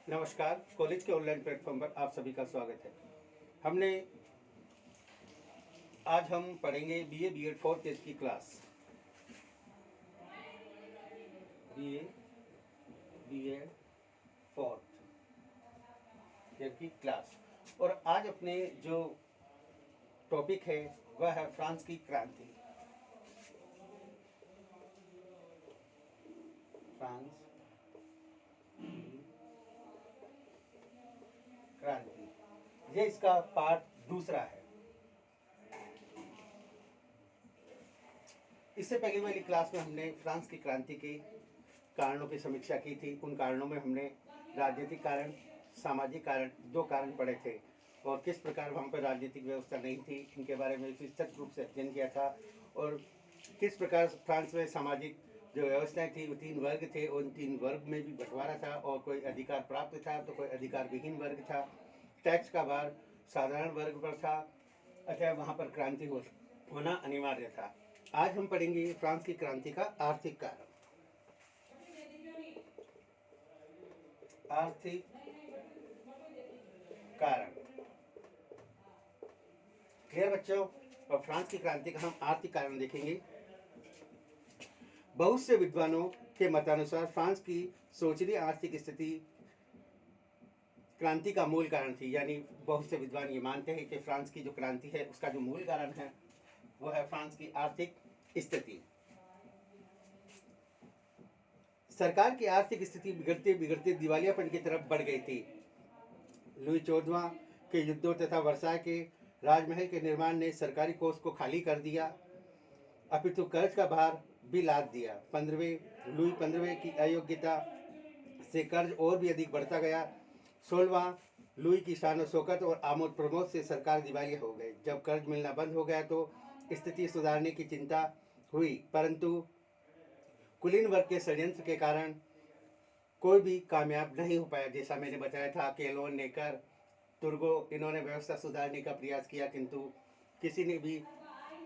नमस्कार। कॉलेज के online platform पर आप सभी का स्वागत है। हमने आज हम पढ़ेंगे बीए बीएड फोर्थ ईयर की class. BA BEd fourth year की क्लास। और आज अपने जो टॉपिक है वह है फ्रांस की क्रांति। फ्रांस की क्रांति, ये इसका पार्ट दूसरा है। इससे पहले वाली क्लास में हमने फ्रांस की क्रांति के कारणों की समीक्षा की थी। उन कारणों में हमने राजनीतिक कारण, सामाजिक कारण, दो कारण पढ़े थे और किस प्रकार वहाँ पर राजनीतिक व्यवस्था नहीं थी इनके बारे में विस्तृत रूप से अध्ययन किया था। और किस प्रकार फ्रांस में सामाजिक जो व्यवस्थाएं थी वो तीन वर्ग थे, उन तीन वर्ग में भी बंटवारा था और कोई अधिकार प्राप्त था तो कोई अधिकार विहीन वर्ग था। टैक्स का भार साधारण वर्ग पर था, अतः वहाँ पर क्रांति होना अनिवार्य था। आज हम पढ़ेंगे फ्रांस की क्रांति का आर्थिक कारण। आर्थिक कारण, क्लियर बच्चों? और फ्रांस की क्रांति का हम आर्थिक कारण देखेंगे। बहुत से विद्वानों के मतानुसार फ्रांस की शोचनीय आर्थिक स्थिति क्रांति का मूल कारण थी। यानी बहुत से विद्वान ये मानते हैं कि फ्रांस की जो क्रांति है उसका जो मूल कारण है वो है फ्रांस की आर्थिक स्थिति। सरकार की आर्थिक स्थिति बिगड़ते बिगड़ते दिवालियापन की तरफ बढ़ गई थी। लुई 14वां के युद्धों तथा वर्साय के राजमहल के निर्माण ने सरकारी कोष को खाली कर दिया, अपितु कर्ज का भार भी लाद दिया। लुई 15वें की अयोग्यता से कर्ज और भी अधिक बढ़ता गया। 16वां लुई की शान शौकत और आमोद प्रमोद से सरकार दिवालिया हो गई। जब कर्ज मिलना बंद हो गया तो स्थिति सुधारने की चिंता हुई, परंतु कुलीन वर्ग के षड्यंत्र के कारण कोई भी कामयाब नहीं हो पाया। जैसा मैंने बताया था कि लोन लेकर तुर्गो इन्होंने व्यवस्था सुधारने का प्रयास किया, किंतु किसी ने भी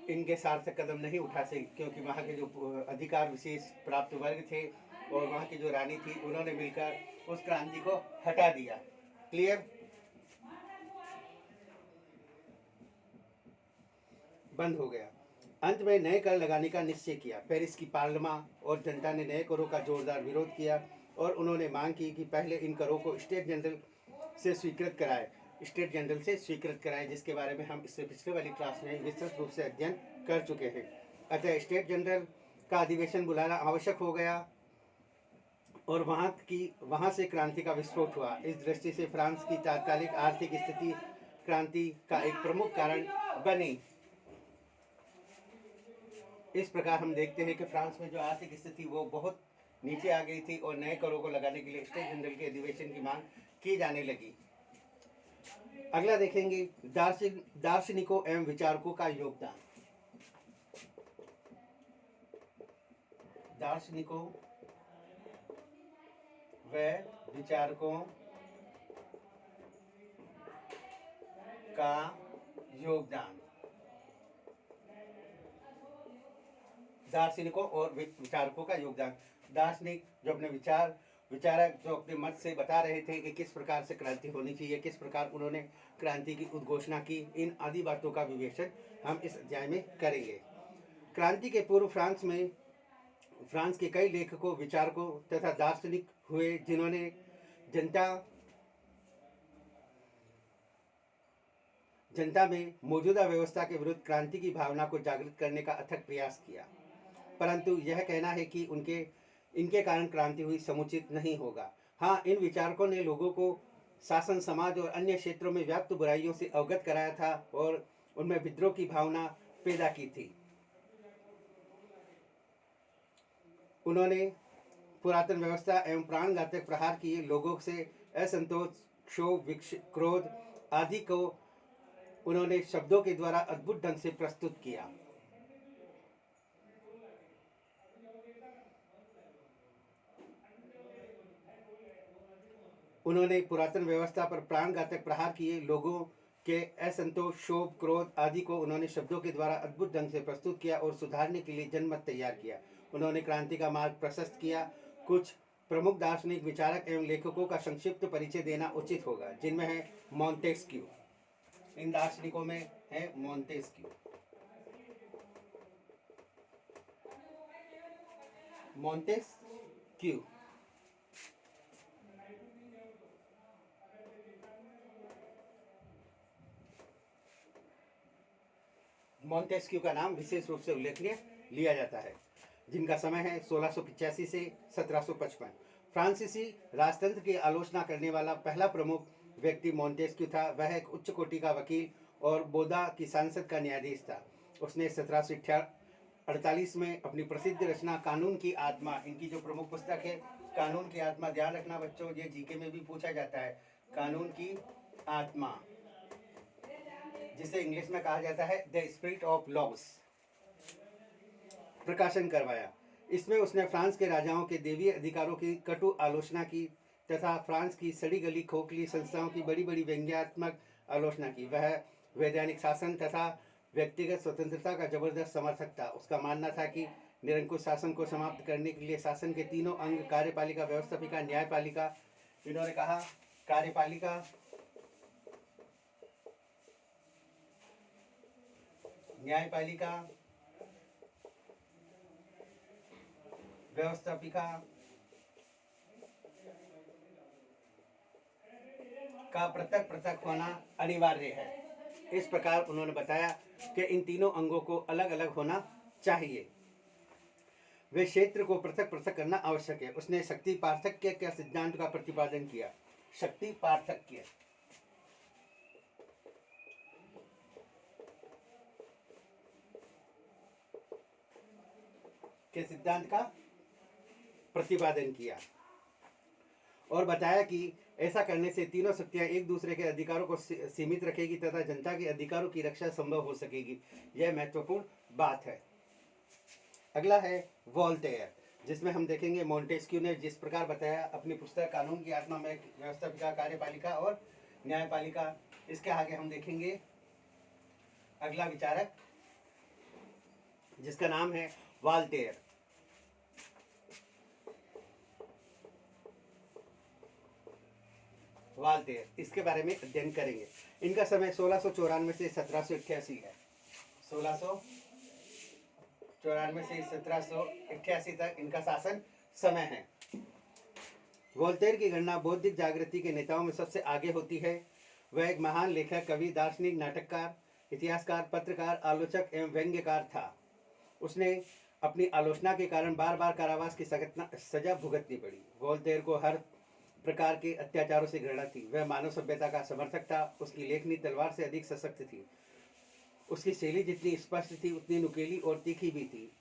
इनके सार्थक कदम नहीं उठा सके, क्योंकि वहाँ के जो अधिकार विशेष प्राप्त वर्ग थे और वहाँ की जो रानी थी उन्होंने मिलकर उस क्रांति को हटा दिया। क्लियर? बंद हो गया। अंत में नए कर लगाने का निश्चय किया। पेरिस की पार्लियामा और जनता ने नए करों का जोरदार विरोध किया और उन्होंने मांग की कि पहले इन करों को स्टेट जनरल से स्वीकृत कराए, जिसके बारे में हम इससे पिछले वाली क्लास में विस्तृत रूप से अध्ययन कर चुके हैं। अतः स्टेट जनरल का अधिवेशन बुलाना आवश्यक हो गया और वहाँ से क्रांति का विस्फोट हुआ। इस दृष्टि से फ्रांस की तात्कालिक आर्थिक स्थिति क्रांति का एक प्रमुख कारण बनी। इस प्रकार हम देखते हैं कि फ्रांस में जो आर्थिक स्थिति वो बहुत नीचे आ गई थी और नए करों को लगाने के लिए स्टेट जनरल के अधिवेशन की मांग की जाने लगी। अगला देखेंगे दार्शनिकों एवं विचारकों का योगदान। दार्शनिकों व विचारकों का योगदान। दार्शनिकों और विचारकों का योगदान। दार्शनिक जो अपने विचारक जो अपने मत से बता रहे थे कि किस प्रकार से क्रांति होनी चाहिए, किस प्रकार उन्होंने क्रांति की उद्घोषणा की, इन आदि बातों का विवेचन हम इस अध्याय में करेंगे। क्रांति के पूर्व फ्रांस के कई लेखकों, विचारकों तथा दार्शनिक हुए जिन्होंने जनता में मौजूदा व्यवस्था के विरुद्ध क्रांति की भावना को जागृत करने का अथक प्रयास किया, परंतु यह कहना है कि इनके कारण क्रांति हुई समुचित नहीं होगा। हाँ, इन विचारकों ने लोगों को शासन, समाज और अन्य क्षेत्रों में व्याप्त बुराइयों से अवगत कराया था और उनमें विद्रोह की भावना पैदा की थी। उन्होंने पुरातन व्यवस्था एवं प्राणघातक प्रहार किए, लोगों से असंतोष, क्षोभ, क्रोध आदि को उन्होंने शब्दों के द्वारा अद्भुत ढंग से प्रस्तुत किया। उन्होंने पुरातन व्यवस्था पर प्राणघातक प्रहार किए, लोगों के असंतोष, क्षोभ, क्रोध आदि को उन्होंने शब्दों के द्वारा अद्भुत ढंग से प्रस्तुत किया और सुधारने के लिए जनमत तैयार किया। उन्होंने क्रांति का मार्ग प्रशस्त किया। कुछ प्रमुख दार्शनिक विचारक एवं लेखकों का संक्षिप्त परिचय देना उचित होगा, जिनमें है मॉन्टेस्क्यू। इन दार्शनिकों में है मॉन्टेस्क्यू। मॉन्टेस्क्यू मॉन्टेस्क्यू का नाम विशेष रूप से उल्लेखनीय लिया जाता है, जिनका समय है 1685 से 1755। फ्रांसीसी राजतंत्र की आलोचना करने वाला पहला प्रमुख व्यक्ति मॉन्टेस्क्यू था। वह एक उच्च कोटि का वकील और बोदा की सांसद का न्यायाधीश था। उसने 1748 में अपनी प्रसिद्ध रचना कानून की आत्मा, इनकी जो प्रमुख पुस्तक है कानून की आत्मा, ध्यान रखना बच्चों, ये जीके में भी पूछा जाता है, कानून की आत्मा, जिसे इंग्लिश में कहा जाता है द स्पिरिट ऑफ लॉस, प्रकाशन करवाया। इसमें उसने फ्रांस के राजाओं के देवीय अधिकारों की कटु आलोचना की तथा फ्रांस की सड़ी गली खोखली संस्थाओं की बड़ी बड़ी व्यंग्यात्मक आलोचना की। वह वैधानिक शासन तथा व्यक्तिगत स्वतंत्रता का जबरदस्त समर्थक था। उसका मानना था कि निरंकुश शासन को समाप्त करने के लिए शासन के तीनों अंग, कार्यपालिका, व्यवस्थापिका, न्यायपालिका, इन्होंने कहा कार्यपालिका, न्यायपालिका, व्यवस्थापिका का पृथक पृथक होना अनिवार्य है। इस प्रकार उन्होंने बताया कि इन तीनों अंगों को अलग अलग होना चाहिए, वे क्षेत्र को पृथक पृथक करना आवश्यक है। उसने शक्ति पार्थक्य के सिद्धांत का प्रतिपादन किया। शक्ति पार्थक्य के सिद्धांत का प्रतिपादन किया और बताया कि ऐसा करने से तीनों शक्तियां एक दूसरे के अधिकारों को सीमित रखेगी तथा जनता के अधिकारों की रक्षा संभव हो सकेगी। यह महत्वपूर्ण बात है। अगला है वोल्टेयर, जिसमें हम देखेंगे मॉन्टेस्क्यू ने जिस प्रकार बताया अपनी पुस्तक कानून की आत्मा में व्यवस्थापिका, कार्यपालिका और न्यायपालिका। इसके आगे हम देखेंगे अगला विचारक, जिसका नाम है वोल्टेयर। वोल्टेयर, इसके बारे में अध्ययन करेंगे। इनका समय 1694 से 1788 है। 1694 से 1788 तक इनका शासन समय है। वोल्टेयर की गणना बौद्धिक जागृति के नेताओं में सबसे आगे होती है। वह एक महान लेखक, कवि, दार्शनिक, नाटककार, इतिहासकार, पत्रकार, आलोचक एवं व्यंग्यकार था। उसने अपनी आलोचना के कारण बार बार कारावास की सजा भुगतनी पड़ी। वोल्टेयर को हर प्रकार के अत्याचारों से घृणा थी। वह मानव सभ्यता का समर्थक था। उसकी लेखनी तलवार से अधिक सशक्त थी। उसकी शैली जितनी स्पष्ट थी उतनी नुकीली और तीखी भी थी।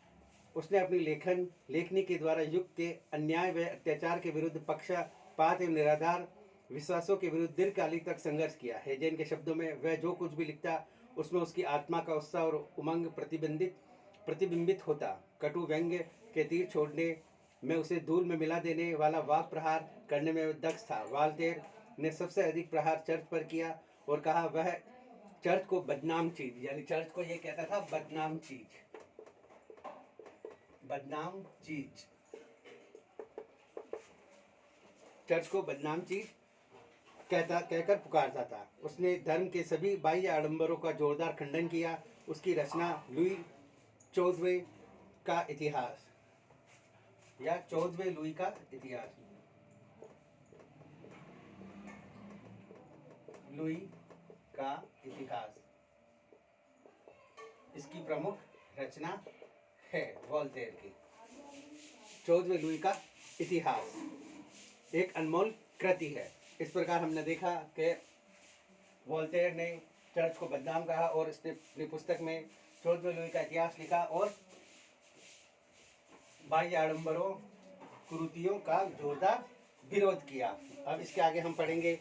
उसने अपनी लेखनी के द्वारा युग के अन्याय व अत्याचार के विरुद्ध पक्षपात एवं निराधार विश्वासों के विरुद्ध दीर्घकालिक तक संघर्ष किया। हेजेन के शब्दों में, वह जो कुछ भी लिखता उसमें उसकी आत्मा का उत्साह और उमंग प्रतिबिंबित होता। कटु व्यंग्य के तीर छोड़ने में, उसे धूल में मिला देने वाला वाक प्रहार करने में दक्ष था। वोल्टेयर ने सबसे अधिक प्रहार चर्च पर किया और कहा वह चर्च को बदनाम चीज, यानी चर्च को ये कहता था बदनाम चीज, बदनाम चीज, चर्च को बदनाम चीज कहकर पुकारता था। उसने धर्म के सभी बाह्य आडंबरों का जोरदार खंडन किया। उसकी रचना लुई 14वें का इतिहास या 14वें लुई का इतिहास, लुई का इतिहास, इसकी प्रमुख रचना है वोल्टेयर की। 14वें लुई का इतिहास एक अनमोल कृति है। इस प्रकार हमने देखा कि वोल्टेयर ने चर्च को बदनाम कहा और इसने अपनी पुस्तक में 14वें लुई का इतिहास लिखा और बाह्य आडंबरों, कुरीतियों का जोरदार विरोध किया। अब इसके आगे हम पढ़ेंगे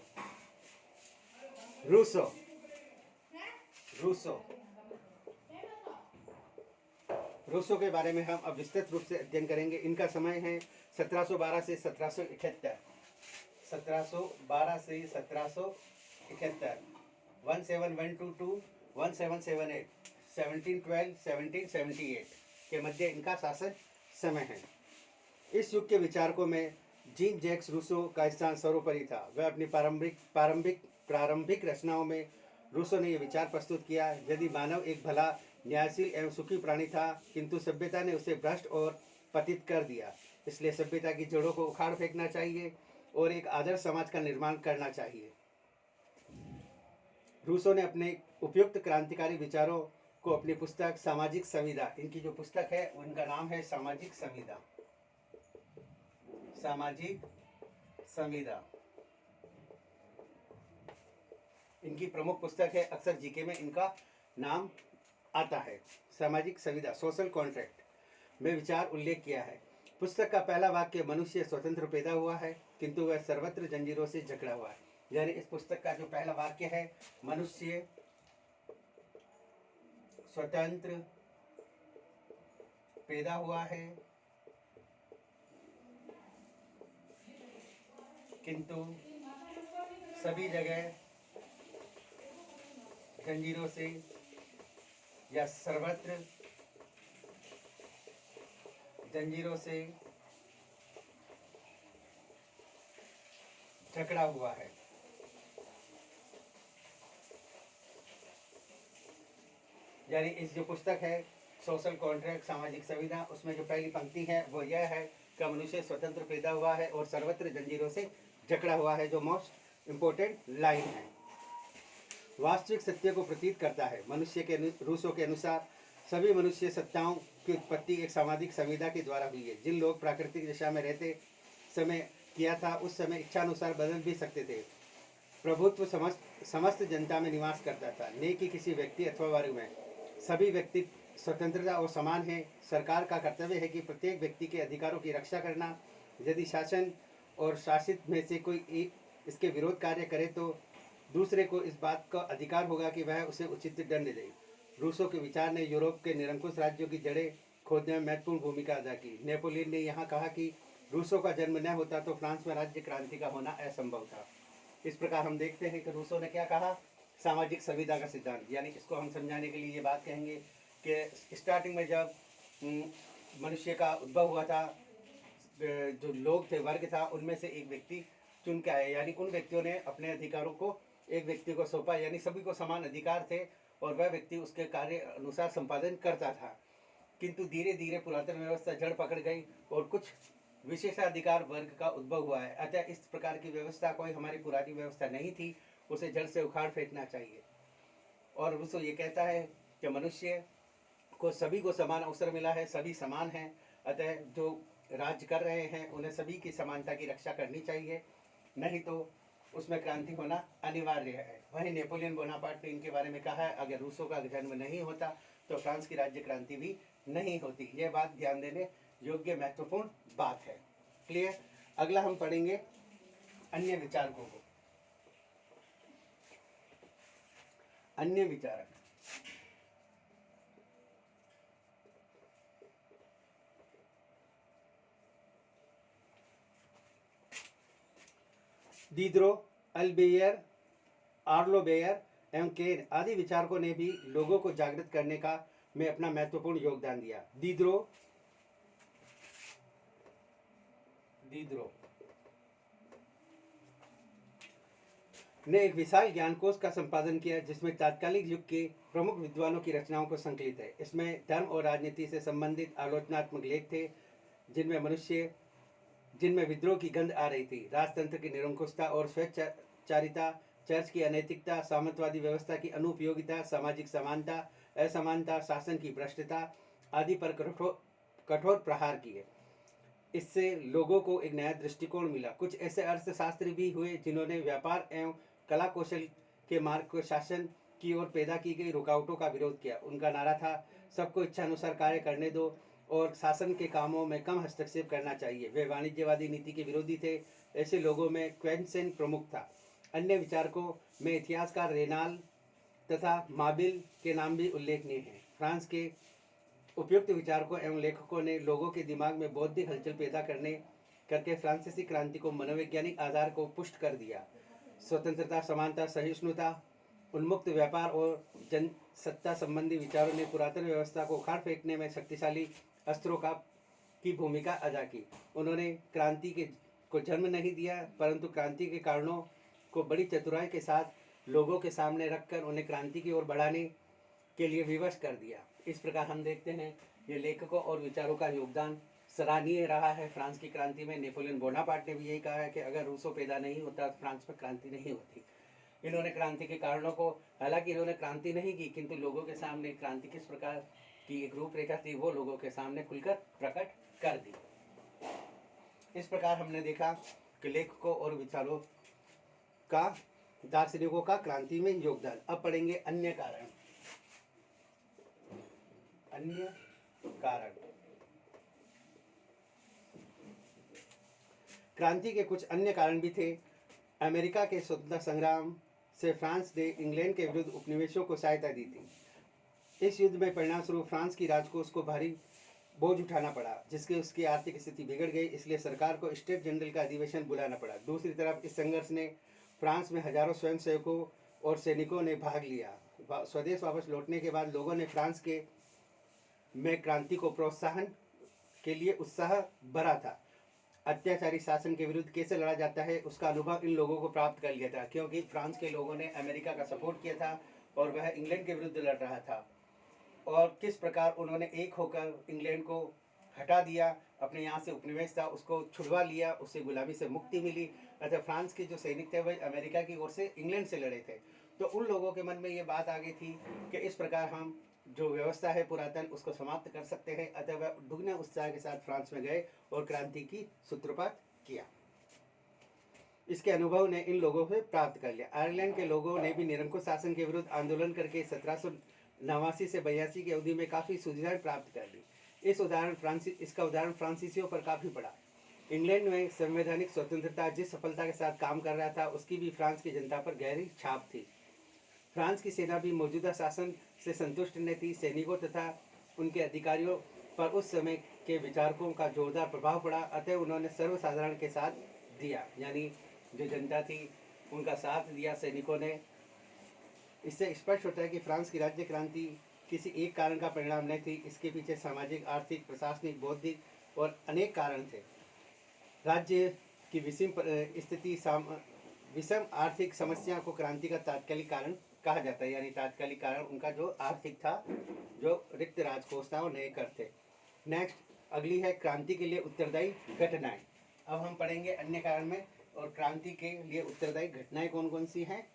रूसो। रूसो के बारे में हम अब विस्तृत रूप से अध्ययन करेंगे। इनका समय है 1712 से 1771, 1712 से 1771, 1712 to 1778, 1712, 1778 के मध्य इनका शासन समय है। इस युग के विचारकों में जीन जैक्स रूसो का स्थान सर्वोपरि था। वह अपनी प्रारंभिक रचनाओं में रूसो ने यह विचार प्रस्तुत किया, यदि मानव एक भला, न्यायशील एवं सुखी प्राणी था, किंतु सभ्यता ने उसे भ्रष्ट और पतित कर दिया, इसलिए सभ्यता की जड़ों को उखाड़ फेंकना चाहिए और एक आदर्श समाज का निर्माण करना चाहिए। रूसो ने अपने उपयुक्त क्रांतिकारी विचारों को अपनी पुस्तक सामाजिक संविदा, इनकी जो पुस्तक है उनका नाम है सामाजिक संविदा, सामाजिक संविदा इनकी प्रमुख पुस्तक है। अक्सर जीके में इनका नाम आता है। सामाजिक संविदा, सोशल कॉन्ट्रैक्ट में विचार उल्लेख किया है। पुस्तक का पहला वाक्य, मनुष्य स्वतंत्र पैदा हुआ है किंतु वह सर्वत्र जंजीरों से जकड़ा हुआ है। यानी इस पुस्तक का जो पहला वाक्य है, मनुष्य स्वतंत्र पैदा हुआ है किंतु सभी जगह जंजीरों से या सर्वत्र जंजीरों से जकड़ा हुआ है। यानी इस जो पुस्तक है सोशल कॉन्ट्रैक्ट, सामाजिक संविदा, उसमें जो पहली पंक्ति है वो यह है कि मनुष्य स्वतंत्र पैदा हुआ है और सर्वत्र जंजीरों से जकड़ा हुआ है, जो मोस्ट इम्पोर्टेंट लाइन है। वास्तविक सत्य को प्रतीत करता है। मनुष्य के रूसो के अनुसार सभी मनुष्य सत्ताओं की उत्पत्ति एक सामाजिक संविदा के द्वारा हुई है। जिन लोग प्राकृतिक दिशा में रहते समय किया था, उस समय इच्छानुसार बदल भी सकते थे। प्रभुत्व समस्त जनता में निवास करता था, न कि किसी व्यक्ति अथवा वर्ग में। सभी व्यक्ति स्वतंत्रता और समान है। सरकार का कर्तव्य है कि प्रत्येक व्यक्ति के अधिकारों की रक्षा करना। यदि शासन और शासित में से कोई एक इसके विरोध कार्य करे तो दूसरे को इस बात का अधिकार होगा कि वह उसे उचित दंड दे। रूसो के विचार ने यूरोप के निरंकुश राज्यों की जड़ें खोदने में महत्वपूर्ण भूमिका अदा की। नेपोलियन ने यहाँ कहा कि रूसो का जन्म न होता तो फ्रांस में राज्य क्रांति का होना असंभव था। इस प्रकार हम देखते हैं कि रूसो ने क्या कहा, सामाजिक संविदा का सिद्धांत। यानी इसको हम समझाने के लिए ये बात कहेंगे कि स्टार्टिंग में जब मनुष्य का उद्भव हुआ था, जो लोग थे, वर्ग था, उनमें से एक व्यक्ति चुन के आया। यानी उन व्यक्तियों ने अपने अधिकारों को एक व्यक्ति को सौंपा, यानी सभी को समान अधिकार थे और वह व्यक्ति उसके कार्य अनुसार संपादन करता था। किंतु धीरे धीरे पुरातन व्यवस्था जड़ पकड़ गई और कुछ विशेषाधिकार वर्ग का उद्भव हुआ है। अतः इस प्रकार की व्यवस्था कोई हमारी पुरानी व्यवस्था नहीं थी, उसे जड़ से उखाड़ फेंकना चाहिए। और रूसो ये कहता है कि मनुष्य को सभी को समान अवसर मिला है, सभी समान हैं, अतः जो राज्य कर रहे हैं उन्हें सभी की समानता की रक्षा करनी चाहिए, नहीं तो उसमें क्रांति होना अनिवार्य है। वहीं नेपोलियन बोनापार्ट ने इनके बारे में कहा है, अगर रूसो का जन्म नहीं होता तो फ्रांस की राज्य क्रांति भी नहीं होती। यह बात ध्यान देने योग्य महत्वपूर्ण बात है। क्लियर। अगला हम पढ़ेंगे अन्य विचारकों को। अन्य विचारक, दीद्रो, अल्बेयर, आर्लो बेयर एवं केन आदि विचारकों ने भी लोगों को जागृत करने का में अपना महत्वपूर्ण योगदान दिया। दीद्रो ने एक विशाल ज्ञानकोश का संपादन किया जिसमें तात्कालिक युग के प्रमुख विद्वानों की रचनाओं को संकलित है। इसमें धर्म और राजनीति से संबंधित आलोचनात्मक लेख थे जिनमें विद्रोह की गंध आ रही थी। राजतंत्र की निरंकुशता और स्वेच्छाचारिता, चर्च की अनैतिकता, सामंतवादी व्यवस्था की अनुपयोगिता, सामाजिक समानता, असमानता, शासन की भ्रष्टता आदि पर कठोर प्रहार किए। इससे लोगों को एक नया दृष्टिकोण मिला। कुछ ऐसे अर्थशास्त्री भी हुए जिन्होंने व्यापार एवं कला कौशल के मार्ग को शासन की ओर पैदा की गई रुकावटों का विरोध किया। उनका नारा था, सबको इच्छानुसार कार्य करने दो और शासन के कामों में कम हस्तक्षेप करना चाहिए। वे वाणिज्यवादी नीति के विरोधी थे। ऐसे लोगों में क्वेंसेन प्रमुख था। अन्य विचारकों में इतिहासकार रेनाल तथा माबिल के नाम भी उल्लेखनीय हैं। फ्रांस के उपयुक्त विचारकों एवं लेखकों ने लोगों के दिमाग में बौद्धिक हलचल पैदा करके फ्रांसीसी क्रांति को मनोवैज्ञानिक आधार को पुष्ट कर दिया। स्वतंत्रता, समानता, सहिष्णुता, उन्मुक्त व्यापार और जनसत्ता संबंधी विचारों ने पुरातन व्यवस्था को उखाड़ फेंकने में शक्तिशाली अस्त्रों की भूमिका अदा की। उन्होंने क्रांति के को जन्म नहीं दिया, परंतु क्रांति के कारणों को बड़ी चतुराई के साथ लोगों के सामने रखकर उन्हें क्रांति की ओर बढ़ाने के लिए विवश कर दिया। इस प्रकार हम देखते हैं ये लेखकों और विचारों का योगदान सराहनीय रहा है। फ्रांस की क्रांति में नेपोलियन बोनापार्ट ने भी यही कहा है कि अगर रूसो पैदा नहीं होता तो फ्रांस में क्रांति नहीं होती। इन्होंने क्रांति के कारणों को, हालांकि इन्होंने क्रांति नहीं की, किंतु लोगों के सामने क्रांति किस प्रकार की एक रूपरेखा थी वो लोगों के सामने खुलकर प्रकट कर दी। इस प्रकार हमने देखा कि लेखकों और विचारों का, दार्शनिकों का क्रांति में योगदान। अब पढ़ेंगे अन्य कारण। अन्य कारण। क्रांति के कुछ अन्य कारण भी थे। अमेरिका के स्वतंत्रता संग्राम से फ्रांस ने इंग्लैंड के विरुद्ध उपनिवेशों को सहायता दी थी। इस युद्ध में परिणाम स्वरूप फ्रांस की राजकोष को भारी बोझ उठाना पड़ा, जिसके उसकी आर्थिक स्थिति बिगड़ गई। इसलिए सरकार को स्टेट जनरल का अधिवेशन बुलाना पड़ा। दूसरी तरफ इस संघर्ष ने फ्रांस में हजारों स्वयंसेवकों और सैनिकों ने भाग लिया। स्वदेश वापस लौटने के बाद लोगों ने फ्रांस के में क्रांति को प्रोत्साहन के लिए उत्साह भरा था। अत्याचारी शासन के विरुद्ध कैसे लड़ा जाता है उसका अनुभव इन लोगों को प्राप्त कर लिया था, क्योंकि फ्रांस के लोगों ने अमेरिका का सपोर्ट किया था और वह इंग्लैंड के विरुद्ध लड़ रहा था, और किस प्रकार उन्होंने एक होकर इंग्लैंड को हटा दिया, अपने यहाँ से उपनिवेश था उसको छुड़वा लिया, उससे गुलामी से मुक्ति मिली। अतः फ्रांस के जो सैनिक थे वह अमेरिका की ओर से इंग्लैंड से लड़े थे। तो उन लोगों के मन में ये बात आ गई थी कि इस प्रकार हम जो व्यवस्था है पुरातन उसको समाप्त कर सकते हैं। अतः वह दुगने उत्साह के साथ फ्रांस में गए और क्रांति की सूत्रपात किया। इसके अनुभव ने इन लोगों से प्राप्त कर लिया। आयरलैंड के लोगों ने भी निरंकुश शासन के विरुद्ध आंदोलन करके 1789 से 82 की अवधि में काफ़ी सुविधाएं प्राप्त कर ली। इसका उदाहरण फ्रांसीसियों पर काफ़ी पड़ा। इंग्लैंड में संवैधानिक स्वतंत्रता जिस सफलता के साथ काम कर रहा था उसकी भी फ्रांस की जनता पर गहरी छाप थी। फ्रांस की सेना भी मौजूदा शासन से संतुष्ट न थी। सैनिकों तथा उनके अधिकारियों पर उस समय के विचारकों का जोरदार प्रभाव पड़ा। अतः उन्होंने सर्वसाधारण के साथ दिया, यानी जो जनता थी उनका साथ दिया सैनिकों ने। इससे स्पष्ट होता है कि फ्रांस की राज्य क्रांति किसी एक कारण का परिणाम नहीं थी। इसके पीछे सामाजिक, आर्थिक, प्रशासनिक, बौद्धिक और अनेक कारण थे। राज्य की विषम आर्थिक समस्या को क्रांति का तात्कालिक कारण कहा जाता है, यानी तात्कालिक कारण उनका जो आर्थिक था, जो रिक्त राजकोष था, वो नए कर थे। नेक्स्ट अगली है क्रांति के लिए उत्तरदायी घटनाएं। अब हम पढ़ेंगे अन्य कारण में, और क्रांति के लिए उत्तरदायी घटनाएं कौन कौन सी हैं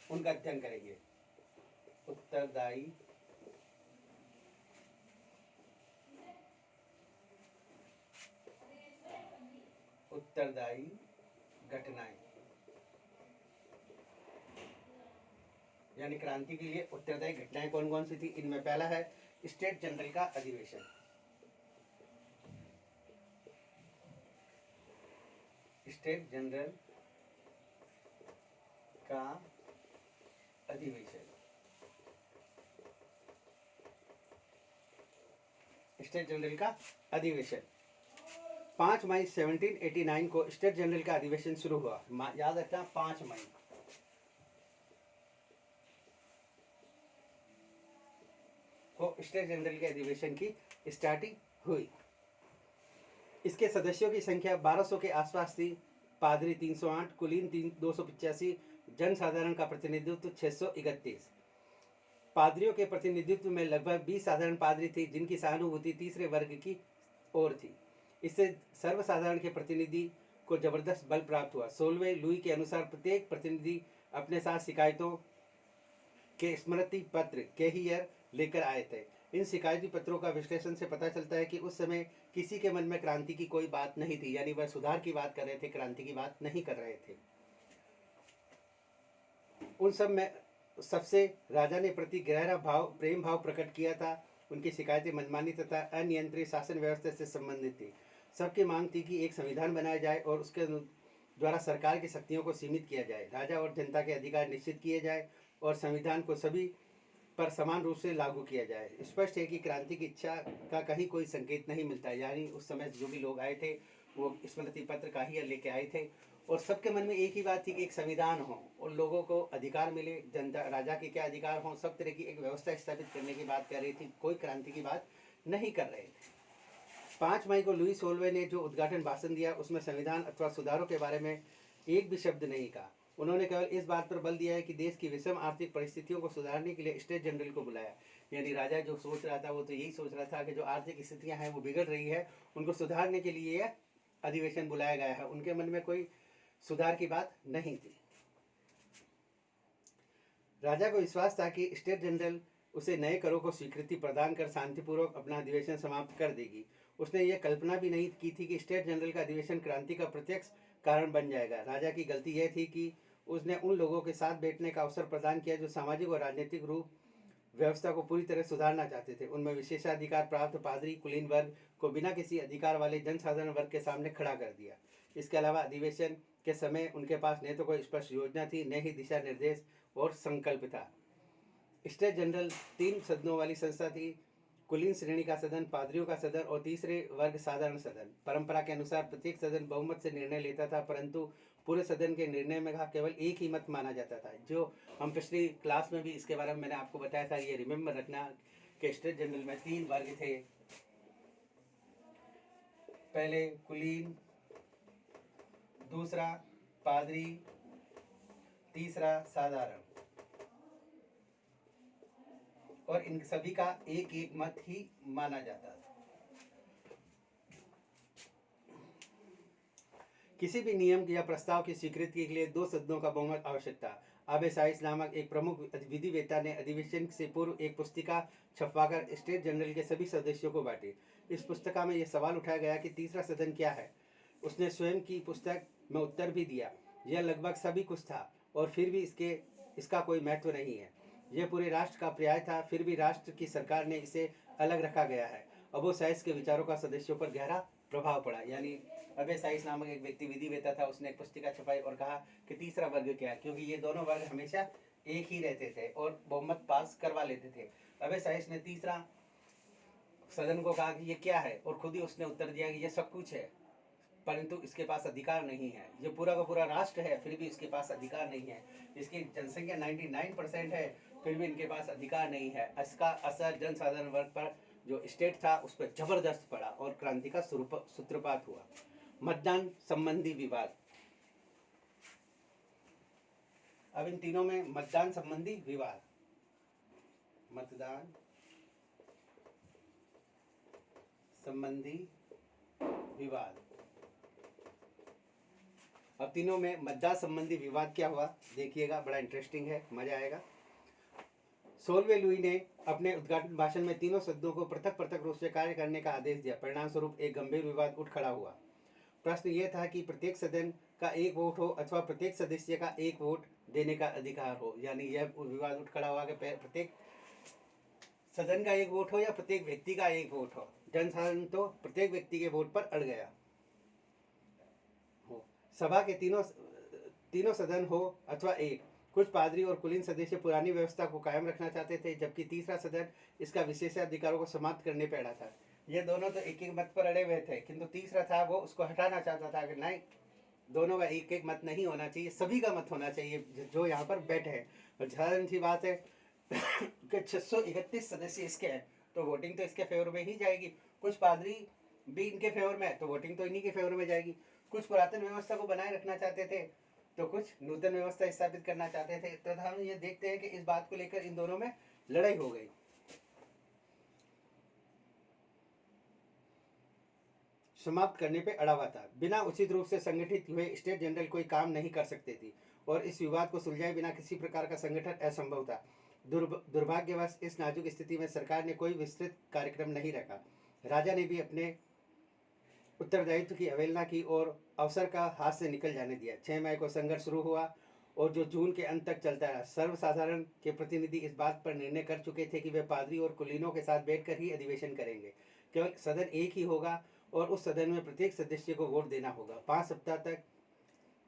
उनका अध्ययन करेंगे। उत्तरदायी घटनाएं, यानी क्रांति के लिए उत्तरदायी घटनाएं कौन कौन सी थी। इनमें पहला है स्टेट जनरल का अधिवेशन। स्टेट जनरल का अधिवेशन। स्टेट जनरल का अधिवेशन 5 मई 1789 को स्टेट जनरल का अधिवेशन शुरू हुआ। याद रखना 5 मई को स्टेट जनरल के अधिवेशन की स्टार्टिंग हुई। इसके सदस्यों की संख्या 1200 के आसपास थी। पादरी 308, कुलीन 285, जनसाधारण का प्रतिनिधित्व 631। पादरियों के प्रतिनिधित्व में लगभग 20 साधारण पादरी थे जिनकी सहानुभूति तीसरे वर्ग की ओर थी। इससे सर्वसाधारण के प्रतिनिधि को जबरदस्त बल प्राप्त हुआ। 16वें लुई के अनुसार प्रत्येक प्रतिनिधि अपने साथ शिकायतों के स्मृति पत्र केहियर लेकर आए थे। इन शिकायती पत्रों का विश्लेषण से पता चलता है कि उस समय किसी के मन में क्रांति की कोई बात नहीं थी, यानी वह सुधार की बात कर रहे थे, क्रांति की बात नहीं कर रहे थे। उन सब में सबसे राजा ने प्रति गहरा प्रेम भाव प्रकट किया था। उनकी शिकायतें मनमानी तथा अनियंत्रित शासन व्यवस्था से संबंधित थी। सबकी मांग थी कि एक संविधान बनाया जाए और उसके द्वारा सरकार की शक्तियों को सीमित किया जाए, राजा और जनता के अधिकार निश्चित किए जाए और संविधान को सभी पर समान रूप से लागू किया जाए। स्पष्ट है कि क्रांति की इच्छा का कहीं कोई संकेत नहीं मिलता है, यानी उस समय जो भी लोग आए थे वो स्मृति पत्र का ही लेके आए थे और सबके मन में एक ही बात थी कि एक संविधान हो और लोगों को अधिकार मिले, जनता राजा के क्या अधिकार हों, सब तरह की एक व्यवस्था स्थापित करने की बात कर रही थी। कोई क्रांति की बात नहीं कर रहे थे। 5 मई को लुई सोलवे ने जो उद्घाटन भाषण दिया उसमें संविधान अथवा सुधारों के बारे में एक भी शब्द नहीं कहा। उन्होंने केवल इस बात पर बल दिया है कि देश की विषम आर्थिक परिस्थितियों को सुधारने के लिए स्टेट जनरल को बुलाया। यानी राजा जो सोच रहा था वो तो यही सोच रहा था कि जो आर्थिक स्थितियां हैं वो बिगड़ रही है, उनको सुधारने के लिए यह अधिवेशन बुलाया गया है। उनके मन में कोई सुधार की बात नहीं थी। राजा को विश्वास था कि स्टेट जनरल उसे नए करों को स्वीकृति प्रदान कर शांतिपूर्वक अपना अधिवेशन समाप्त कर देगी। उसने ये कल्पना भी नहीं की थी कि स्टेट जनरल का अधिवेशन क्रांति का प्रत्यक्ष कारण बन जाएगा। राजा की गलती यह थी कि उसने उन लोगों के साथ बैठने का अवसर प्रदान किया जो सामाजिक और राजनीतिक रूप व्यवस्था को पूरी तरह सुधारना चाहते थे। उनमें विशेषाधिकार प्राप्त पादरी कुलीन वर्ग को बिना किसी अधिकार वाले जनसाधारण वर्ग के सामने खड़ा कर दिया। इसके अलावा अधिवेशन के समय उनके पास न तो कोई स्पष्ट योजना थी, न ही दिशा निर्देश और संकल्प था। स्टेट जनरल 3 सदनों वाली संस्था थी, कुलीन श्रेणी का सदन, पादरियों का सदन और तीसरे वर्ग साधारण सदन। परंपरा के अनुसार प्रत्येक सदन बहुमत से निर्णय लेता था, परंतु पूरे सदन के निर्णय में केवल एक ही मत माना जाता था। जो हम पिछली क्लास में भी इसके बारे में मैंने आपको बताया था, ये रिमेम्बर रखना कि स्टेट जनरल में 3 वर्ग थे। पहले कुलीन, दूसरा पादरी, तीसरा साधारण, और इन सभी का एक एक मत ही माना जाता था। किसी भी नियम या प्रस्ताव की स्वीकृति के लिए 2 सदनों का बहुमत आवश्यक था। आबे साइस नामक एक प्रमुख विधिवेत्ता ने अधिवेशन से पूर्व एक पुस्तिका छपवाकर स्टेट जनरल के सभी सदस्यों को बांटी। इस पुस्तिका में यह सवाल उठाया गया कि तीसरा सदन क्या है। उसने स्वयं की पुस्तक में उत्तर भी दिया। यह लगभग सभी कुछ था और फिर भी इसका कोई महत्व नहीं है। यह पूरे राष्ट्र का पर्याय था, फिर भी राष्ट्र की सरकार ने इसे अलग रखा गया है। अबो साइस के विचारों का सदस्यों पर गहरा प्रभाव पड़ा। यानी अबे साइस नामक एक व्यक्ति विधिवेत्ता था, उसने एक पुस्तिका छपाई और कहा कि तीसरा वर्ग क्या है, क्योंकि ये दोनों वर्ग हमेशा एक ही रहते थे और बहुमत पास करवा लेते थे। अबे साइस ने तीसरा सदन को कहा कि ये क्या है, और खुद ही उसने उत्तर दिया कि ये सब कुछ है, परंतु इसके पास अधिकार नहीं है। ये पूरा का पूरा राष्ट्र है, फिर भी इसके पास अधिकार नहीं है। इसकी जनसंख्या 99% है, फिर भी इनके पास अधिकार नहीं है। इसका असर जनसाधारण वर्ग पर जो स्टेट था उस पर जबरदस्त पड़ा और क्रांति का सूत्रपात हुआ। मतदान संबंधी विवाद। अब इन तीनों में मतदान संबंधी विवाद, मतदान संबंधी विवाद। अब तीनों में मतदान संबंधी विवाद क्या हुआ देखिएगा, बड़ा इंटरेस्टिंग है, मजा आएगा। 16वें लुई ने अपने उद्घाटन भाषण में तीनों सदनों को पृथक पृथक रूप से कार्य करने का आदेश दिया। परिणाम स्वरूप एक गंभीर विवाद उठ खड़ा हुआ। प्रश्न यह था कि प्रत्येक सदन का एक वोट हो अथवा प्रत्येक सदस्य का एक वोट देने का अधिकार हो। यानी यह विवाद उठ खड़ा हुआ कि प्रत्येक सदन का एक वोट हो या प्रत्येक व्यक्ति का एक वोट हो। जनसाधारण तो प्रत्येक व्यक्ति के वोट पर अड़ गया हो। सभा के तीनों सदन हो अथवा एक। कुछ पादरी और कुलीन सदस्य पुरानी व्यवस्था को कायम रखना चाहते थे, जबकि तीसरा सदन इसका विशेषाधिकारों को समाप्त करने पर अड़ा था। ये दोनों तो एक एक मत पर अड़े हुए थे, किंतु तीसरा था वो उसको हटाना चाहता था कि नहीं, दोनों का एक एक मत नहीं होना चाहिए, सभी का मत होना चाहिए जो यहाँ पर बैठे हैं। और साधारण सी बात है कि 631 सदस्य इसके हैं, तो वोटिंग तो इसके फेवर में ही जाएगी। कुछ पादरी भी इनके फेवर में है, तो वोटिंग तो इन्हीं के फेवर में जाएगी। कुछ पुरातन व्यवस्था को बनाए रखना चाहते थे, तो कुछ नूतन व्यवस्था स्थापित करना चाहते थे। तो हम ये देखते हैं कि इस बात को लेकर इन दोनों में लड़ाई हो गई। समाप्त करने पे अड़ा हुआ था। बिना उचित रूप से संगठित हुए स्टेट जनरल कोई काम नहीं कर सकते थी और इस विवाद को सुलझाए बिना किसी प्रकार का संगठन असंभव था। दुर्भाग्यवश इस नाजुक स्थिति में सरकार ने कोई विस्तृत कार्यक्रम नहीं रखा। राजा ने भी अपने उत्तरदायित्व की अवहेलना की और अवसर का हाथ से निकल जाने दिया। 6 मई को संघर्ष शुरू हुआ और जो जून के अंत तक चलता रहा। सर्वसाधारण के प्रतिनिधि इस बात पर निर्णय कर चुके थे कि वे पादरी और कुलीनों के साथ बैठकर ही अधिवेशन करेंगे। केवल सदन एक ही होगा और उस सदन में प्रत्येक सदस्य को वोट देना होगा। 5 सप्ताह तक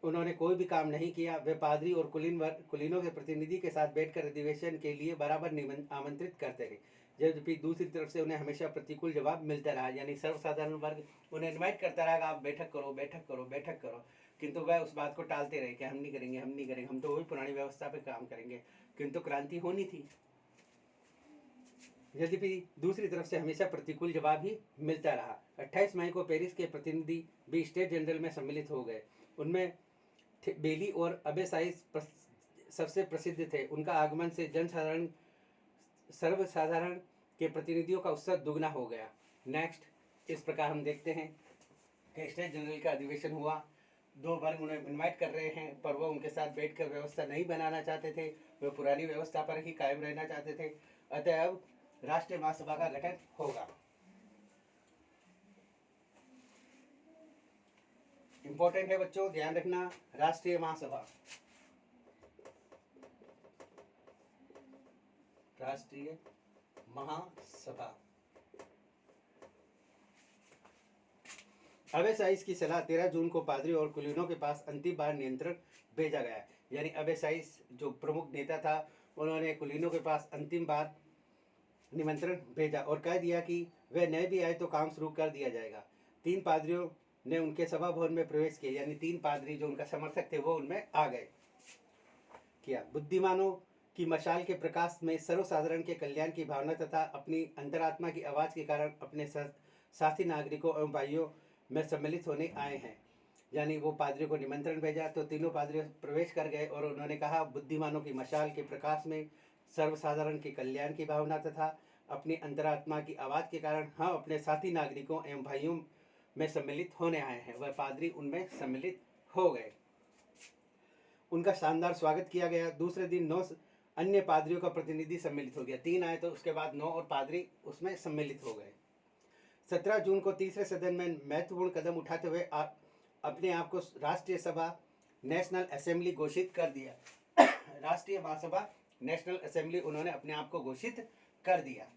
उन्होंने कोई भी काम नहीं किया। वे पादरी और कुलीनों के प्रतिनिधि के साथ बैठकर अधिवेशन के लिए बराबर आमंत्रित करते रहे, जबकि दूसरी तरफ से उन्हें हमेशा प्रतिकूल जवाब मिलता रहा। यानी सर्वसाधारण वर्ग उन्हें इन्वाइट करता रहा, आप बैठक करो बैठक करो बैठक करो, किंतु वह उस बात को टालते रहे कि हम नहीं करेंगे हम नहीं करेंगे, हम तो वही पुरानी व्यवस्था पर काम करेंगे। किंतु क्रांति होनी थी। यद्यपि दूसरी तरफ से हमेशा प्रतिकूल जवाब ही मिलता रहा। 28 मई को पेरिस के प्रतिनिधि भी स्टेट जनरल में सम्मिलित हो गए। उनमें बेली और अबे साइस सबसे प्रसिद्ध थे। उनका आगमन से सर्वसाधारण के प्रतिनिधियों का उत्साह दुगना हो गया। नेक्स्ट इस प्रकार हम देखते हैं कि स्टेट जनरल का अधिवेशन हुआ। दो वर्ग उन्हें इन्वाइट कर रहे हैं, पर वो उनके साथ बैठकर व्यवस्था नहीं बनाना चाहते थे। वे पुरानी व्यवस्था पर ही कायम रहना चाहते थे। अतः अब राष्ट्रीय महासभा का गठन होगा। इंपॉर्टेंट है बच्चों, ध्यान रखना, राष्ट्रीय महासभा, राष्ट्रीय महासभा। अबे साइस की सलाह 13 जून को पादरी और कुलीनों के पास अंतिम बार नियंत्रण भेजा गया। यानी अबे साइस जो प्रमुख नेता था, उन्होंने कुलीनों के पास अंतिम बार निमंत्रण भेजा और कह दिया कि वे नए भी आए तो काम शुरू कर दिया जाएगा। 3 पादरियों ने उनके सभा भवन में प्रवेश किया, यानी 3 पादरी जो उनका समर्थक थे वो उनमें आ गए। किया बुद्धिमानों की मशाल के प्रकाश में सर्वसाधारण के कल्याण की भावना तथा अपनी अंतरात्मा की आवाज़ के कारण अपने साथी नागरिकों एवं भाइयों में सम्मिलित होने आए हैं। यानी वो पादरियों को निमंत्रण भेजा तो तीनों पादरी प्रवेश कर गए और उन्होंने कहा, बुद्धिमानों की मशाल के प्रकाश में सर्वसाधारण के कल्याण की भावना तथा अपनी अंतरात्मा की आवाज़ के कारण हम अपने साथी नागरिकों एवं भाइयों में सम्मिलित होने आए हैं। वह पादरी उनमें सम्मिलित हो गए। उनका शानदार स्वागत किया गया। दूसरे दिन 9 अन्य पादरियों का प्रतिनिधि सम्मिलित हो गया। 3 आए तो उसके बाद 9 और पादरी उसमें सम्मिलित हो गए। 17 जून को तीसरे सदन में महत्वपूर्ण कदम उठाते हुए अपने आप को राष्ट्रीय सभा नेशनल असेंबली घोषित कर दिया। राष्ट्रीय महासभा नेशनल असेंबली उन्होंने अपने आप को घोषित कर दिया।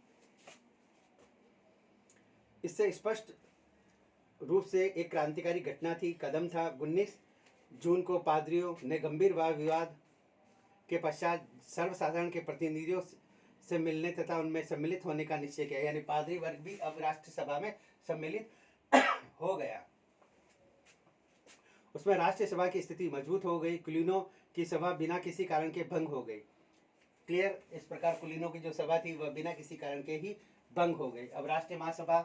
इससे स्पष्ट रूप से एक क्रांतिकारी घटना थी, कदम था। 19 जून को पादरियों ने गंभीर वाद विवाद के पश्चात सर्वसाधारण के प्रतिनिधियों से मिलने तथा उनमें सम्मिलित होने का निश्चय किया। यानी पादरी वर्ग भी अब राष्ट्रसभा में सम्मिलित हो गया। उसमें राष्ट्रीय सभा की स्थिति मजबूत हो गई। कुलीनों की सभा बिना किसी कारण के भंग हो गई। क्लियर? इस प्रकार कुलीनों की जो सभा थी वह बिना किसी कारण के ही भंग हो गई। अब राष्ट्रीय महासभा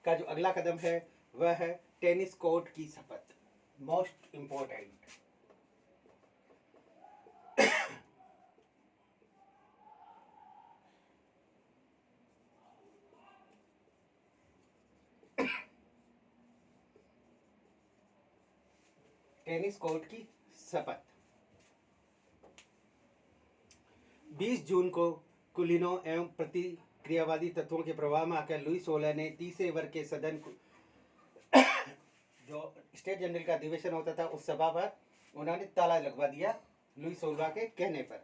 का जो अगला कदम है वह है टेनिस कोर्ट की शपथ। Most important. टेनिस कोर्ट की शपथ 20 जून को कुलीनों एवं प्रतिक्रियावादी तत्वों के प्रभाव में आकर लुई 16 ने तीसरे वर्ग के सदन को जो स्टेट जनरल का अधिवेशन होता था उस सभा पर उन्होंने ताला लगवा दिया लुई 16 के कहने पर।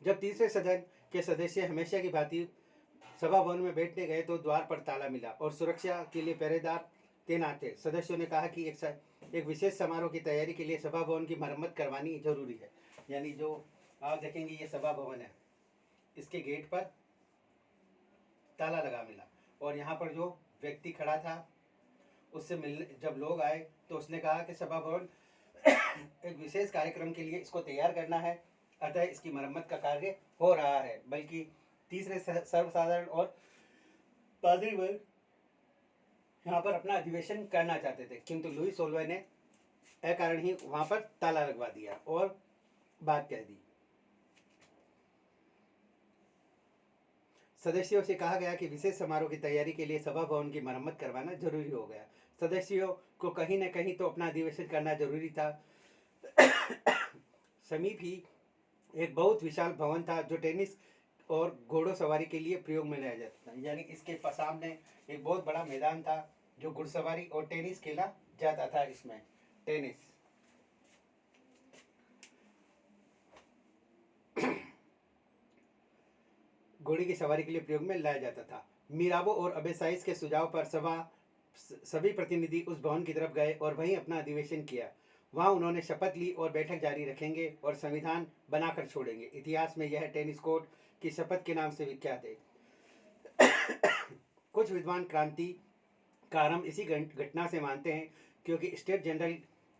जब तीसरे सदन के सदस्य हमेशा की भांति सभा भवन में बैठने गए तो द्वार पर ताला मिला और सुरक्षा के लिए पहरेदार तैनात थे। सदस्यों ने कहा कि एक विशेष समारोह की तैयारी के लिए सभा भवन की मरम्मत करवानी जरूरी है। यानी जो आप देखेंगे ये सभा भवन है, इसके गेट पर ताला लगा मिला और यहाँ पर जो व्यक्ति खड़ा था उससे मिलने जब लोग आए तो उसने कहा कि सभा भवन एक विशेष कार्यक्रम के लिए इसको तैयार करना है, अतः इसकी मरम्मत का कार्य हो रहा है। बल्कि तीसरे सर्वसाधारण और पादरी वर्ग यहाँ पर अपना अधिवेशन करना चाहते थे, किंतु लुई 16 ने अकारण ही वहाँ पर ताला लगवा दिया और बात कह दी। सदस्यों से कहा गया कि विशेष समारोह की तैयारी के लिए सभा भवन की मरम्मत करवाना जरूरी हो गया। सदस्यों को कहीं न कहीं तो अपना अधिवेशन करना जरूरी था। समीप ही एक बहुत विशाल भवन था जो टेनिस और घोड़ों सवारी के लिए प्रयोग में लाया जाता था। यानी इसके सामने एक बहुत बड़ा मैदान था जो घुड़सवारी और टेनिस खेला जाता था। इसमें टेनिस घोड़े की सवारी के लिए प्रयोग में लाया जाता था। मीराबो और अबे साइस के सुझाव पर सभी प्रतिनिधि उस भवन की तरफ गए और वहीं अपना अधिवेशन किया। वहां उन्होंने शपथ ली और बैठक जारी रखेंगे और संविधान बनाकर छोड़ेंगे। इतिहास में यह टेनिस कोर्ट की शपथ के नाम से विख्यात है। कुछ विद्वान क्रांति का आरंभ इसी घटना से मानते हैं, क्योंकि स्टेट जनरल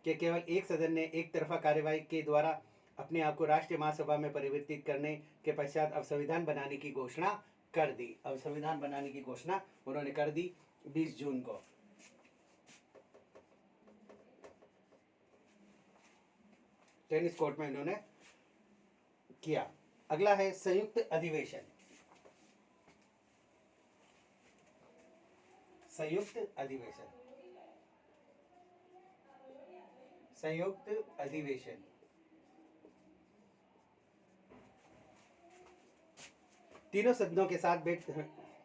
के केवल एक सदन ने एक तरफा कार्यवाही के द्वारा अपने आप को राष्ट्रीय महासभा में परिवर्तित करने के पश्चात अब संविधान बनाने की घोषणा कर दी। अब संविधान बनाने की घोषणा उन्होंने कर दी 20 जून को। टेनिस कोर्ट में इन्होंने किया। अगला है संयुक्त अधिवेशन। संयुक्त अधिवेशन, संयुक्त अधिवेशन तीनों सदनों के साथ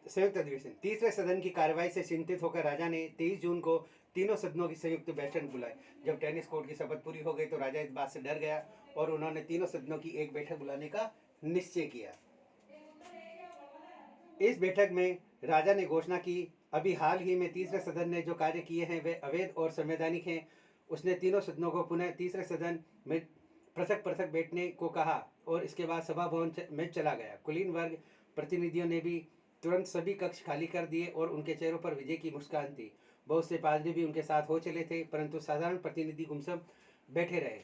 संयुक्त अधिवेशन। तीसरे सदन की कार्रवाई से चिंतित होकर राजा ने 23 जून को तीनों सदनों की संयुक्त बैठक बुलाई। जब टेनिस कोर्ट की शपथ पूरी हो गई तो राजा इस बात से डर गया और उन्होंने तीनों सदनों की एक बैठक बुलाने का निश्चय किया। इस बैठक में राजा ने घोषणा की, अभी हाल ही में तीसरे सदन ने जो कार्य किए हैं वे अवैध और संवैधानिक हैं। उसने तीनों सदनों को पुनः तीसरे सदन में पृथक पृथक बैठने को कहा और इसके बाद सभा भवन में चला गया। कुलीन वर्ग प्रतिनिधियों ने भी तुरंत सभी कक्ष खाली कर दिए और उनके चेहरों पर विजय की मुस्कान थी। बहुत से पादरी भी उनके साथ हो चले थे, परंतु साधारण प्रतिनिधि गुमसुम बैठे रहे।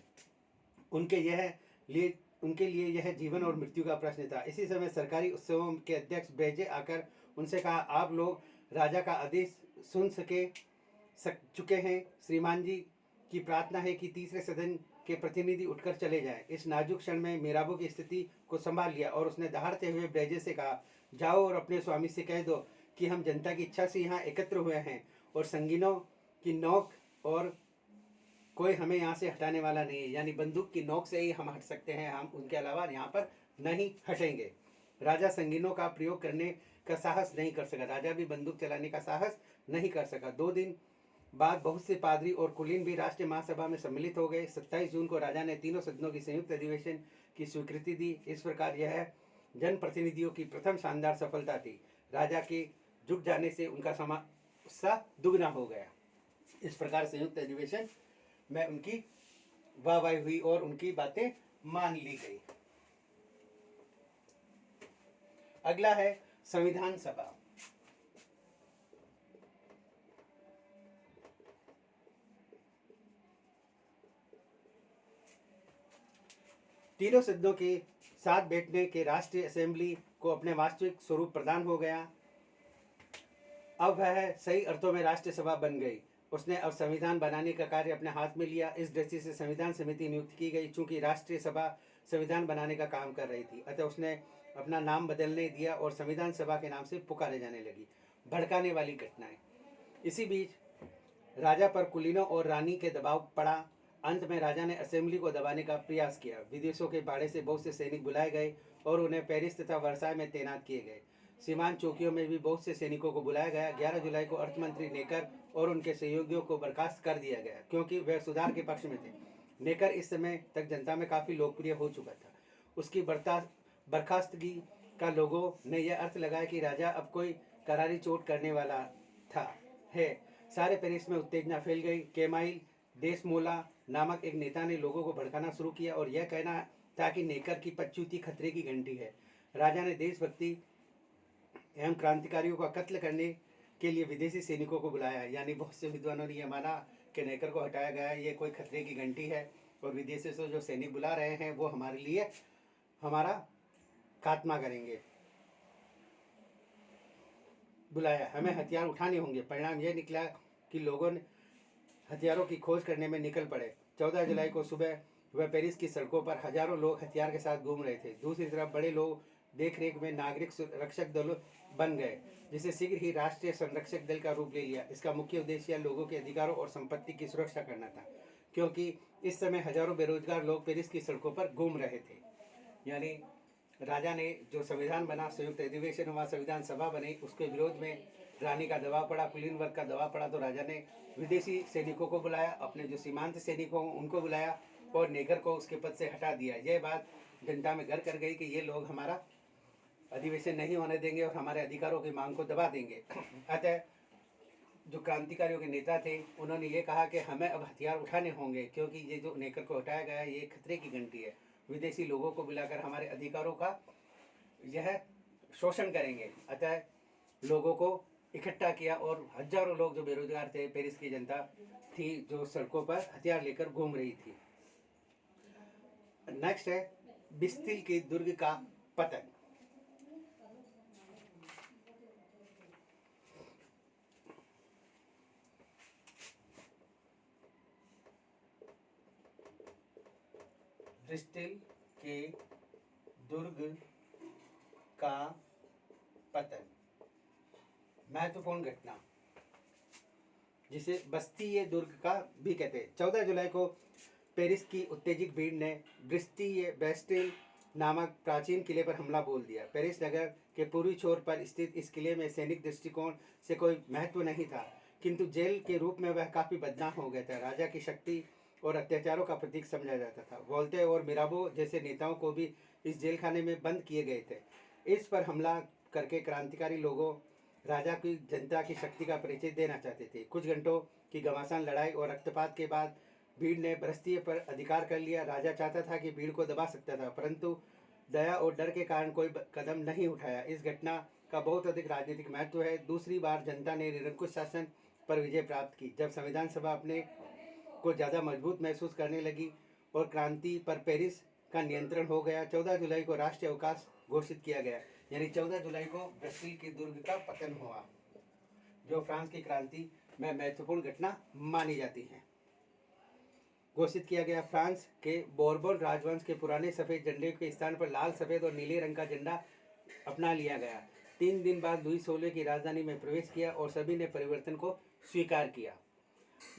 उनके लिए यह जीवन और मृत्यु का प्रश्न था। इसी समय सरकारी उत्सवों के अध्यक्ष बेजे आकर उनसे कहा, आप लोग राजा का आदेश सुन चुके हैं। श्रीमान जी की प्रार्थना है कि तीसरे सदन के प्रतिनिधि उठकर चले जाएं। इस नाजुक क्षण में मीराबो की स्थिति को संभाल लिया और उसने दहाड़ते हुए ब्रेजे से कहा, जाओ और अपने स्वामी से कह दो कि हम जनता की इच्छा से यहाँ एकत्र हुए हैं और संगीनों की नोक और कोई हमें यहाँ से हटाने वाला नहीं है। यानी बंदूक की नोक से ही हम हट सकते हैं, हम उनके अलावा यहाँ पर नहीं हटेंगे। राजा संगीनों का प्रयोग करने का साहस नहीं कर सका। राजा भी बंदूक चलाने का साहस नहीं कर सका। 2 दिन बाद बहुत से पादरी और कुलीन भी राष्ट्रीय महासभा में सम्मिलित हो गए। 27 जून को राजा ने तीनों सदनों की संयुक्त अधिवेशन की स्वीकृति दी। इस प्रकार यह जनप्रतिनिधियों की प्रथम शानदार सफलता थी। राजा के जुट जाने से उनका उत्साह दुगना हो गया। इस प्रकार संयुक्त अधिवेशन में उनकी वाहवाही हुई और उनकी बातें मान ली गई। अगला है संविधान सभा। तीनों सदनों के साथ बैठने के राष्ट्रीय असेंबली को अपने वास्तविक स्वरूप प्रदान हो गया। अब वह सही अर्थों में राष्ट्रीय सभा बन गई। उसने अब संविधान बनाने का कार्य अपने हाथ में लिया। इस दृष्टि से संविधान समिति नियुक्त की गई। चूंकि राष्ट्रीय सभा संविधान बनाने का काम कर रही थी, अतः उसने अपना नाम बदलने दिया और संविधान सभा के नाम से पुकारे जाने लगी। भड़काने वाली घटनाएं। इसी बीच राजा पर कुलीनों और रानी के दबाव पड़ा। अंत में राजा ने असेंबली को दबाने का प्रयास किया। विदेशों के बाड़े से बहुत से सैनिक बुलाए गए और उन्हें पेरिस तथा वर्साय में तैनात किए गए। सीमांत चौकियों में भी बहुत से सैनिकों को बुलाया गया। 11 जुलाई को अर्थमंत्री नेकर और उनके सहयोगियों को बर्खास्त कर दिया गया क्योंकि वे सुधार के पक्ष में थे। नेकर इस समय तक जनता में काफ़ी लोकप्रिय हो चुका था। उसकी बर्खास्तगी का लोगों ने यह अर्थ लगाया कि राजा अब कोई करारी चोट करने वाला है। सारे पेरिस में उत्तेजना फैल गई। केमाइल देशमोला नामक एक नेता ने लोगों को भड़काना शुरू किया और यह कहना था कि नेकर की पदच्युति खतरे की घंटी है। राजा ने देशभक्ति एवं क्रांतिकारियों का कत्ल करने के लिए विदेशी सैनिकों को बुलाया। यानी बहुत से विद्वानों ने यह माना कि नेकर को हटाया गया, ये कोई खतरे की घंटी है और विदेशों से जो सैनिक बुला रहे हैं वो हमारे लिए हमारा खात्मा करेंगे। बुलाया, हमें हथियार उठाने होंगे। परिणाम यह निकला कि लोगों ने हथियारों की खोज करने में निकल पड़े। 14 जुलाई को सुबह वह पेरिस की सड़कों पर हजारों लोग हथियार के साथ घूम रहे थे। दूसरी तरफ बड़े लोग देखरेख में नागरिक रक्षक दल बन गए, जिसे शीघ्र ही राष्ट्रीय संरक्षक दल का रूप ले लिया। इसका मुख्य उद्देश्य लोगों के अधिकारों और संपत्ति की सुरक्षा करना था, क्योंकि इस समय हजारों बेरोजगार लोग पेरिस की सड़कों पर घूम रहे थे। यानी राजा ने जो संविधान बना, संयुक्त अधिवेशन हुआ, संविधान सभा बनी, उसके विरोध में रानी का दबाव पड़ा, कुलीन वर्ग का दबाव पड़ा, तो राजा ने विदेशी सैनिकों को बुलाया, अपने जो सीमांत सैनिकों उनको बुलाया और नेकर को उसके पद से हटा दिया। यह बात जनता में घर कर गई कि ये लोग हमारा अधिवेशन नहीं होने देंगे और हमारे अधिकारों की मांग को दबा देंगे। अतः जो क्रांतिकारियों के नेता थे उन्होंने ये कहा कि हमें अब हथियार उठाने होंगे, क्योंकि ये जो नेकर को हटाया गया है ये खतरे की घंटी है। विदेशी लोगों को बुलाकर हमारे अधिकारों का यह शोषण करेंगे। अतः लोगों को इकट्ठा किया और हजारों लोग जो बेरोजगार थे, पेरिस की जनता थी जो सड़कों पर हथियार लेकर घूम रही थी। नेक्स्ट है बिस्तिल के दुर्ग का पतन। ब्रिस्टल के दुर्ग का पतन। महत्वपूर्ण घटना जिसे बस्तिय दुर्ग का भी कहते हैं। 14 जुलाई को पेरिस की उत्तेजित भीड़ ने ब्रिस्टिल नामक प्राचीन किले पर हमला बोल दिया। पेरिस नगर के पूर्वी छोर पर स्थित इस किले में सैनिक दृष्टिकोण से कोई महत्व नहीं था, किंतु जेल के रूप में वह काफ़ी बदनाम हो गया था। राजा की शक्ति और अत्याचारों का प्रतीक समझा जाता था। वोल्टे और मिराबो जैसे नेताओं को भी इस जेल खाने में बंद किए गए थे। इस पर हमला करके क्रांतिकारी लोगों राजा की जनता की शक्ति का परिचय देना चाहते थे। कुछ घंटों की घमासान लड़ाई और रक्तपात के बाद भीड़ ने ब्रिस्टिल पर अधिकार कर लिया। राजा चाहता था कि भीड़ को दबा सकता था, परंतु दया और डर के कारण कोई कदम नहीं उठाया। इस घटना का बहुत अधिक राजनीतिक महत्व है। दूसरी बार जनता ने निरंकुश शासन पर विजय प्राप्त की। जब संविधान सभा अपने को ज़्यादा मजबूत महसूस करने लगी और क्रांति पर पेरिस का नियंत्रण हो गया, 14 जुलाई को राष्ट्रीय अवकाश घोषित किया गया। यानी 14 जुलाई को ब्रिस्टिल के दुर्ग का पतन हुआ, जो फ्रांस की क्रांति में महत्वपूर्ण घटना मानी जाती है। घोषित किया गया। फ्रांस के बोर्बन राजवंश के पुराने सफ़ेद झंडे के स्थान पर लाल, सफ़ेद और नीले रंग का झंडा अपना लिया गया। 3 दिन बाद लुई 16 की राजधानी में प्रवेश किया और सभी ने परिवर्तन को स्वीकार किया।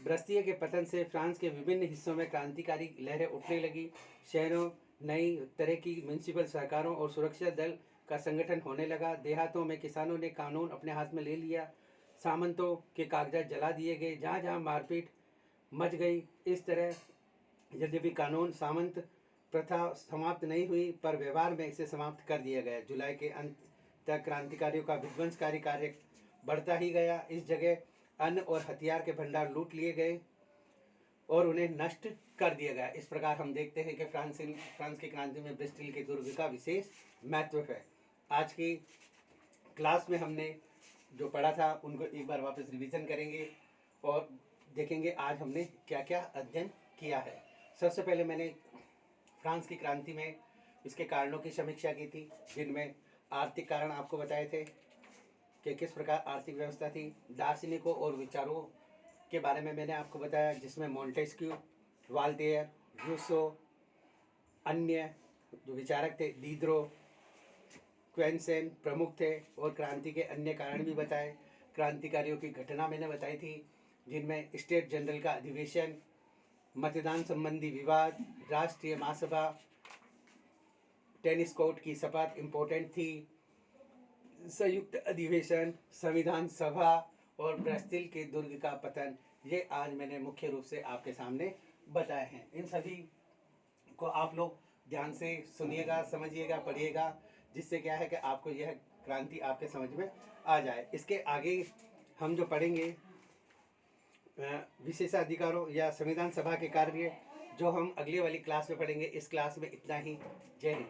ब्रिस्टिल के पतन से फ्रांस के विभिन्न हिस्सों में क्रांतिकारी लहरें उठने लगी। शहरों नई तरह की म्यूनिसिपल सरकारों और सुरक्षा दल का संगठन होने लगा। देहातों में किसानों ने कानून अपने हाथ में ले लिया। सामंतों के कागजात जला दिए गए। जहाँ जहाँ मारपीट मच गई। इस तरह यद्यपि कानून सामंत प्रथा समाप्त नहीं हुई, पर व्यवहार में इसे समाप्त कर दिया गया। जुलाई के अंत तक क्रांतिकारियों का विध्वंसकारी कार्य बढ़ता ही गया। इस जगह अन्न और हथियार के भंडार लूट लिए गए और उन्हें नष्ट कर दिया गया। इस प्रकार हम देखते हैं कि फ्रांस की क्रांति में ब्रिस्टिल के दुर्ग का विशेष महत्व है। आज की क्लास में हमने जो पढ़ा था उनको एक बार वापस रिवीजन करेंगे और देखेंगे आज हमने क्या क्या अध्ययन किया है। सबसे पहले मैंने फ्रांस की क्रांति में इसके कारणों की समीक्षा की थी, जिनमें आर्थिक कारण आपको बताए थे कि किस प्रकार आर्थिक व्यवस्था थी। दार्शनिकों और विचारों के बारे में मैंने आपको बताया, जिसमें मोंटेस्क्यू, वाल्टेयर, रूसो, अन्य जो विचारक थे, दीद्रो, क्वेंसेन प्रमुख थे, और क्रांति के अन्य कारण भी बताए। क्रांतिकारियों की घटना मैंने बताई थी, जिनमें स्टेट जनरल का अधिवेशन, मतदान संबंधी विवाद, राष्ट्रीय महासभा, टेनिस कोर्ट की शपथ इम्पोर्टेंट थी, संयुक्त अधिवेशन, संविधान सभा और ब्रिस्टिल के दुर्ग का पतन। ये आज मैंने मुख्य रूप से आपके सामने बताए हैं। इन सभी को आप लोग ध्यान से सुनिएगा, समझिएगा, पढ़िएगा, जिससे क्या है कि आपको यह क्रांति आपके समझ में आ जाए। इसके आगे हम जो पढ़ेंगे विशेषाधिकारों या संविधान सभा के कार्य, जो हम अगले वाली क्लास में पढ़ेंगे। इस क्लास में इतना ही। जय हिंद।